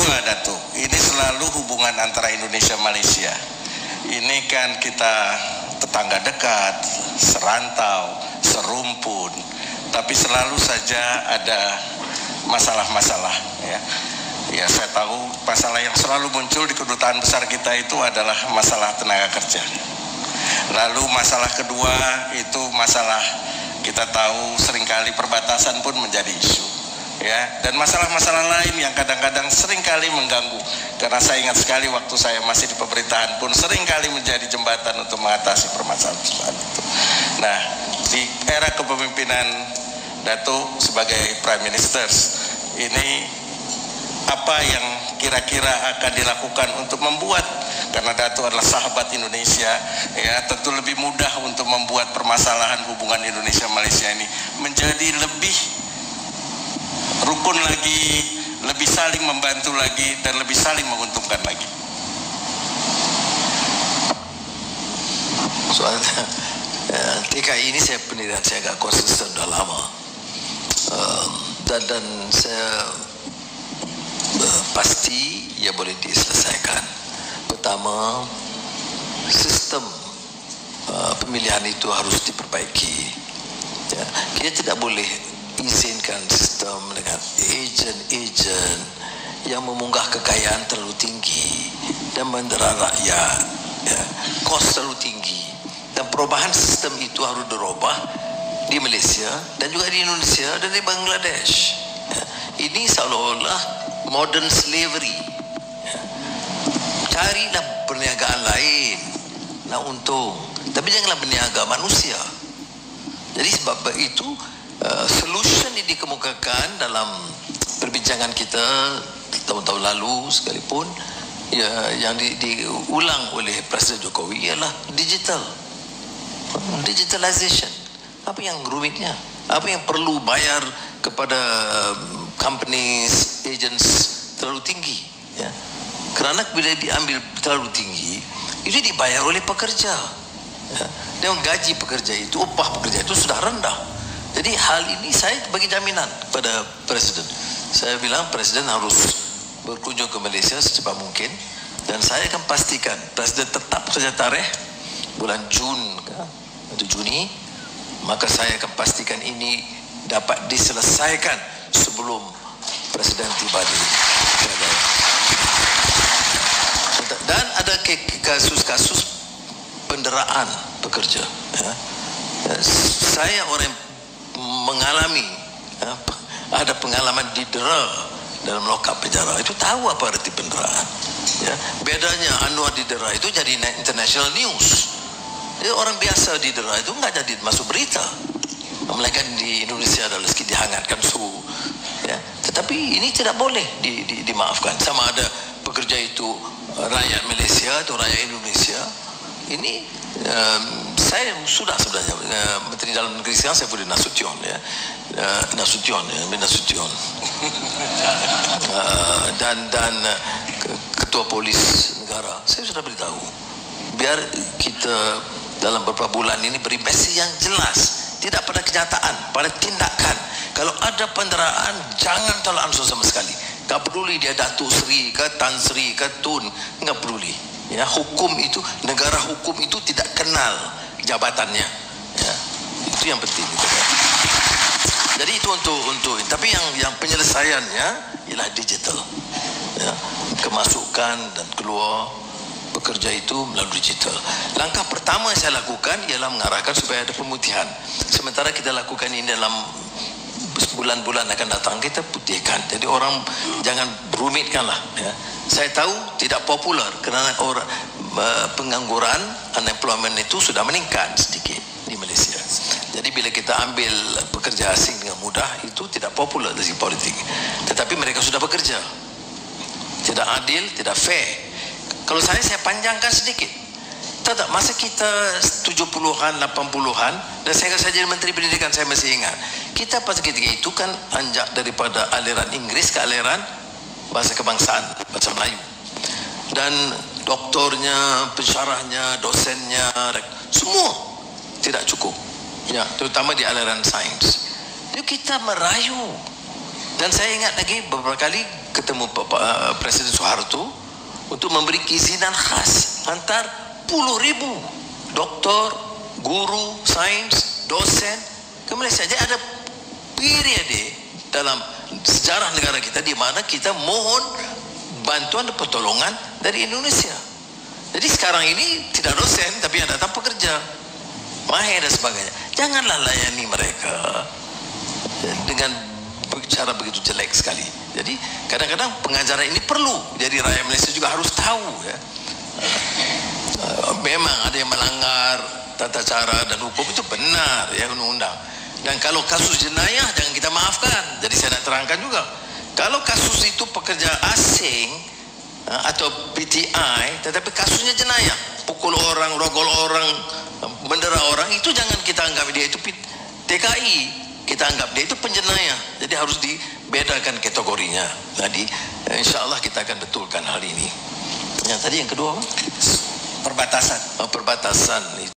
kedua, Datuk, ini selalu hubungan antara Indonesia Malaysia. Ini kan kita tetangga dekat, serantau, serumpun, tapi selalu saja ada masalah-masalah, ya. Ya, saya tahu masalah yang selalu muncul di kedutaan besar kita itu adalah masalah tenaga kerja. Lalu masalah kedua itu masalah, kita tahu seringkali perbatasan pun menjadi isu, ya. Dan masalah-masalah lain yang kadang-kadang seringkali mengganggu. Karena saya ingat sekali waktu saya masih di pemerintahan pun seringkali menjadi jembatan untuk mengatasi permasalahan itu. Nah, di era kepemimpinan Datuk sebagai Prime Minister ini, apa yang kira-kira akan dilakukan untuk membuat, karena Datuk adalah sahabat Indonesia, ya, tentu lebih mudah untuk membuat permasalahan hubungan Indonesia-Malaysia ini menjadi lebih rukun lagi, lebih saling membantu lagi, dan lebih saling menguntungkan lagi. Soalnya TKI ini saya pendidikan saya agak konsisten dah lama, dan saya pasti ia boleh diselesaikan. Pertama, sistem pemilihan itu harus diperbaiki, ya. Kita tidak boleh izinkan sistem dengan ejen-ejen yang memunggah kekayaan terlalu tinggi dan mendera rakyat, ya. Kos terlalu tinggi, dan perubahan sistem itu harus dirubah di Malaysia dan juga di Indonesia dan di Bangladesh, ya. Ini seolah-olah modern slavery, ya. Carilah perniagaan lain nak untung, tapi janganlah berniaga manusia. Jadi sebab itu solution ini dikemukakan dalam perbincangan kita tahun-tahun lalu sekalipun, ya, yang diulang oleh Presiden Jokowi ialah digitalization. Apa yang rumitnya? Apa yang perlu bayar kepada companies, agents terlalu tinggi, ya? Kerana bila diambil terlalu tinggi, itu dibayar oleh pekerja, ya. Dan gaji pekerja itu, upah pekerja itu sudah rendah. Jadi hal ini saya bagi jaminan kepada Presiden. Saya bilang Presiden harus berkunjung ke Malaysia secepat mungkin, dan saya akan pastikan Presiden tetap saja tarikh bulan Jun atau Juni, maka saya akan pastikan ini dapat diselesaikan sebelum Presiden tiba di Kedah. Dan ada kasus-kasus penderaan pekerja, ya. Saya orang yang mengalami, ya, ada pengalaman didera dalam lokap penjara, itu tahu apa arti penderaan, ya. Bedanya Anwar didera itu jadi international news. Jadi orang biasa didera itu nggak jadi masuk berita. Melainkan di Indonesia adalah sedikit dihangatkan suhu, ya. Tetapi ini tidak boleh dimaafkan. Sama ada pekerja itu rakyat Malaysia atau rakyat Indonesia. Ini saya sudah sebenarnya Menteri Dalam Negeri sekarang saya boleh Nasution, ya. Nasution dan Ketua Polis Negara, saya sudah beritahu biar kita dalam beberapa bulan ini beri mesej yang jelas, tidak pada kenyataan, pada tindakan. Kalau ada penderaan, jangan tolak ansur sama sekali. Tak peduli dia Datuk Seri ke Tan Sri ke Tun, enggak peduli, ya. Hukum itu, negara hukum itu tidak kenal jabatannya, ya. Itu yang penting, gitu, kan? Jadi itu untuk tapi yang penyelesaiannya ialah digital, ya. Kemasukan dan keluar pekerja itu melalui digital. Langkah pertama yang saya lakukan ialah mengarahkan supaya ada pemutihan. Sementara kita lakukan ini dalam bulan-bulan akan datang, kita putihkan. Jadi orang jangan rumitkanlah, ya. Saya tahu tidak popular kerana orang pengangguran, unemployment itu sudah meningkat sedikit di Malaysia. Jadi bila kita ambil pekerja asing dengan mudah, itu tidak popular dari segi politik. Tetapi mereka sudah bekerja. Tidak adil, tidak fair. Kalau saya panjangkan sedikit. Tak, masa kita 70-an, 80-an, dan saya jadi Menteri Pendidikan, saya masih ingat. Kita pada ketika itu kan anjak daripada aliran Inggris ke aliran bahasa kebangsaan, bahasa Melayu. Dan doktornya, pensyarahnya, dosennya, semua tidak cukup, ya, terutama di aliran sains. Jadi kita merayu. Dan saya ingat lagi beberapa kali ketemu Presiden Soeharto untuk memberi keizinan khas antar puluh ribu doktor, guru, sains, dosen ke Malaysia. Jadi ada periode dalam sejarah negara kita di mana kita mohon bantuan dan pertolongan dari Indonesia. Jadi sekarang ini tidak dosen tapi yang datang pekerja, mahir dan sebagainya. Janganlah layani mereka dengan cara begitu jelek sekali. Jadi kadang-kadang pengajaran ini perlu. Jadi rakyat Malaysia juga harus tahu ya. Memang ada yang melanggar tata cara dan hukum, itu benar ya, undang-undang. Dan kalau kasus jenayah jangan kita maafkan. Jadi saya nak terangkan juga, kalau kasus itu pekerja asing atau PTI tetapi kasusnya jenayah, pukul orang, rogol orang, mendera orang, itu jangan kita anggap dia itu TKI, kita anggap dia itu penjenayah. Jadi harus dibedakan kategorinya. Jadi insya-Allah kita akan betulkan hal ini. Yang tadi yang kedua perbatasan. Perbatasan.